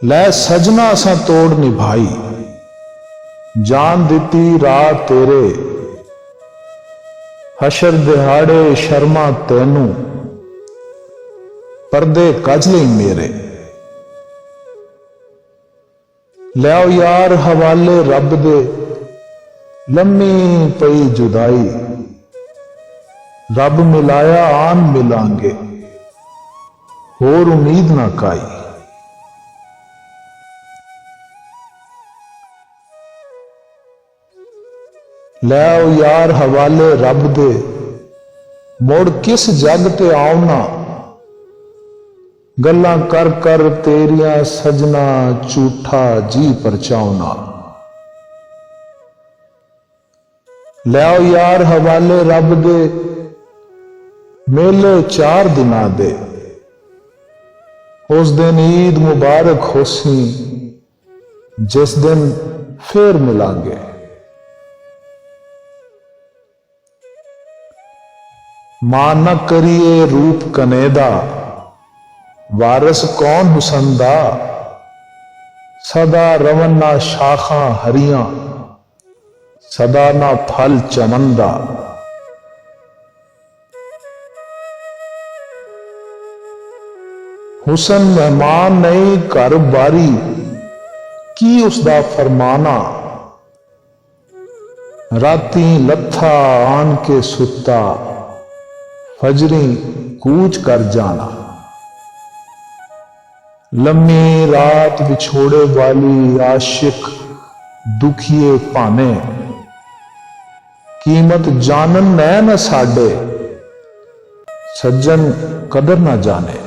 लै सजना असां तोड़ निभाई, जान दिती राह तेरे, हशर दिहाड़े शर्मा तैनू, पर्दे कज लई मेरे। लैओ यार हवाले रब दे, लम्मी पई जुदाई, रब मिलाया आन मिलांगे, होर उम्मीद ना काई। लैओ यार हवाले रब दे, मुड़ किस जग ते आउना, गल्लां कर कर तेरियां सजना, झूठा जी परचाउना। लैओ यार हवाले रब दे, मेले 4 दिनां दे, उस दिन ईद मुबारक होसी, जिस दिन फिर मिलांगे। मां न करिए रूप कनेदा, वारस कौन हुसन दा, सदा रवन ना शाखां हरियां, सदा ना फल चमन दा। हुसन मेहमान नहीं घर बारी, की उसदा फरमाना, राती लत्था आन के सुता, फजरी कूच कर जाना। लम्मी रात विछोड़े वाली आशिक दुखिए भाने, कीमत जानन नैन साडे, सज्जन कदर ना जाने।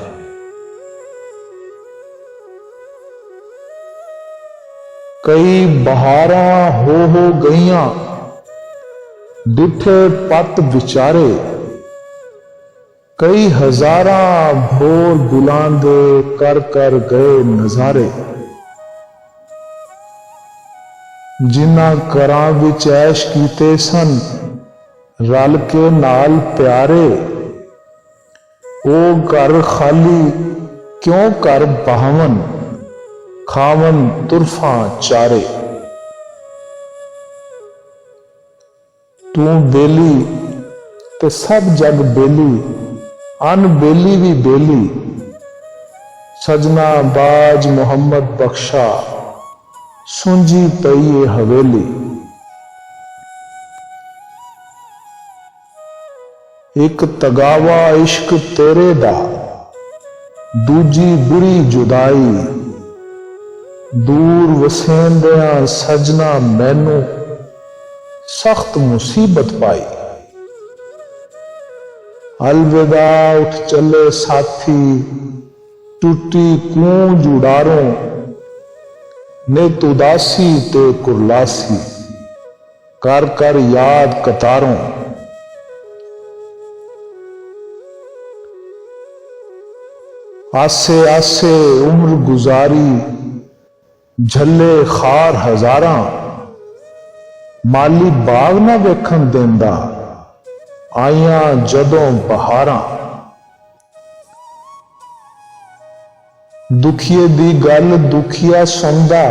कई बहारां हो गईयां, डिठे पत विचारे, कई हजारां भोर बुलांदे कर कर गए नजारे। जिन्हां घरां विच ऐश कीते सन, रल के नाल प्यारे, ओ घर खाली क्यों कर बहावन, खावन तुरफां चारे। तू बेली ते सब जग बेली, अन बेली भी बेली, सजना बाज मोहम्मद बख्शा, सुंजी पई ए हवेली। एक तगावा इश्क तेरे दा, दूजी बुरी जुदाई, दूर वसेंदियां सजना मैनू, सख्त मुसीबत पाई। अलविदा उठ चले साथी, टूटी कूंज उडारों, नित उदासी ते कुरलासी, कर कर याद कतारों। आसे आसे उम्र गुजारी, झल्ले खार हजारां, माली बाग ना वेखन देंदा, आईयां जदों बहारां। दुखिए दी गल दुखिया सुनदा,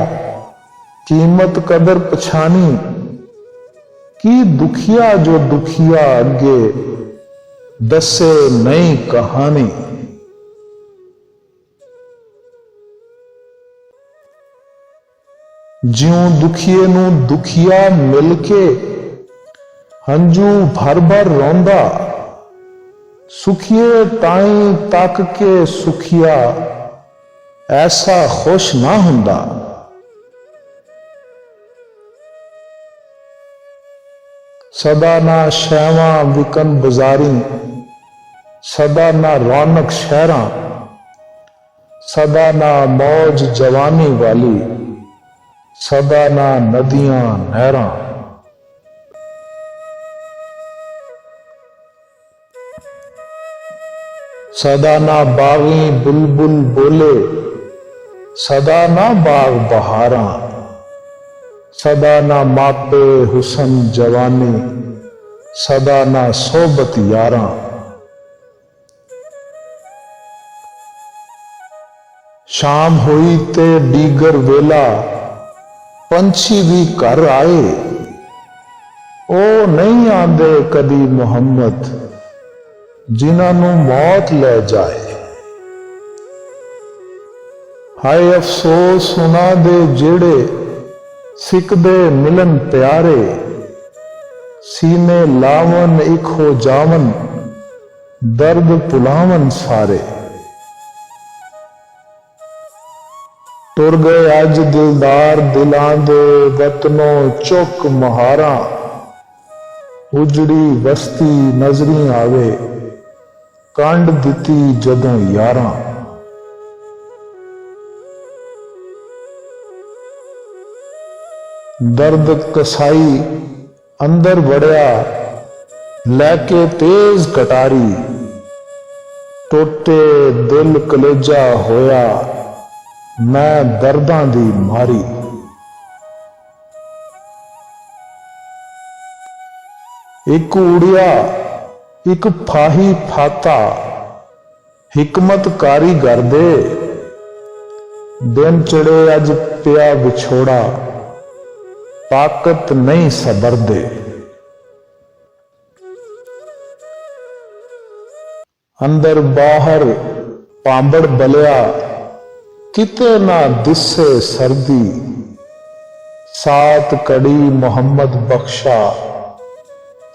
कीमत कदर पछानी, की दुखिया जो दुखिया अगे, दसे नहीं कहानी। ज्यों दुखिए नू दुखिया मिल के, हंजू भर भर रोंदा, सुखिए ताई तक के सुखिया, ऐसा खुश ना हुंदा। सदा ना शैवां विकन बाजारी, सदा ना रौनक शहरां, सदा ना मौज जवानी वाली, सदा ना नदियां नहरां। सदा ना बागी बुलबुल बोले, सदा ना बाग बहारां, सदा ना मापे हुसन जवानी, सदा ना सोबत यारां। शाम हुई ते डीगर वेला पंछी भी घर आए। ओ नहीं आंदे कदी मुहम्मद जिन्हां नूं मौत ले जाए। हाय अफसोस उन्हां दे जेड़े सिकदे मिलन प्यारे, सीने लावन इक हो जावन दर्द पुलावन सारे। तुर गए अज दिलदार दिलां दे वतनों चुक महारा, उजड़ी बस्ती नजरी आवे कंड दिती जदों यारां। दर्द कसाई अंदर वड़िया लैके तेज कटारी, टोटे दिल कलेजा होया मैं दर्दां दी मारी। एक उड़िया एक फाही फाता हिकमत कारीगर दे, दिन चढ़े अज पिया विछोड़ा ताकत नहीं सबर दे। अंदर बाहर पांबड़ बलिया किते ना दिसे सर्दी, सात कड़ी मोहम्मद बख्शा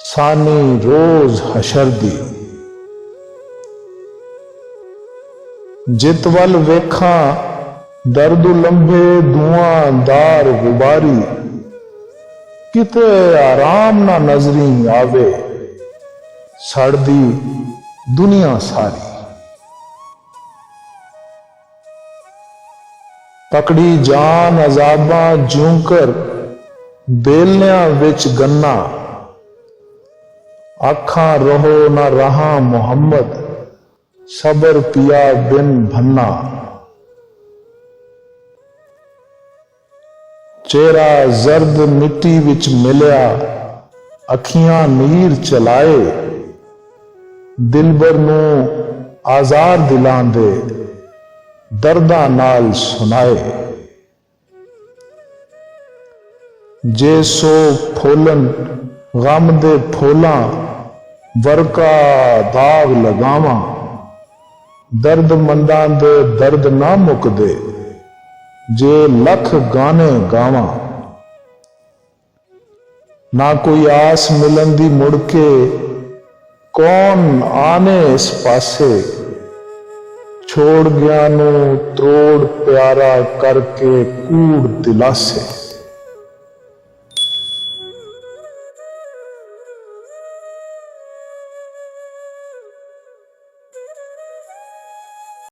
सानी रोज हशर दी। जित वल वेखां दर्द लंबे धुआंदार गुबारी, किते आराम ना नजरी आवे सड़दी दुनिया सारी। पकड़ी जान अजाबा जूंकर बेलियां विच गन्ना, आखां रहो ना रहा मुहम्मद सबर पिया बिन भन्ना। चेहरा जर्द मिट्टी विच मिलिया अखियां नीर चलाए, दिलबर नूं आजार दिलांदे दर्दां नाल सुनाए। जे सो फूलन गम दे फूलां वरका दाग लगावां, दर्द मंदां दे दर्द ना मुकदे जे लख गाने गावां। ना कोई आस मिलन दी मुड़ के कौन आने इस पासे, छोड़ गया नू त्रोड़ प्यारा करके कूड़ दिलासे।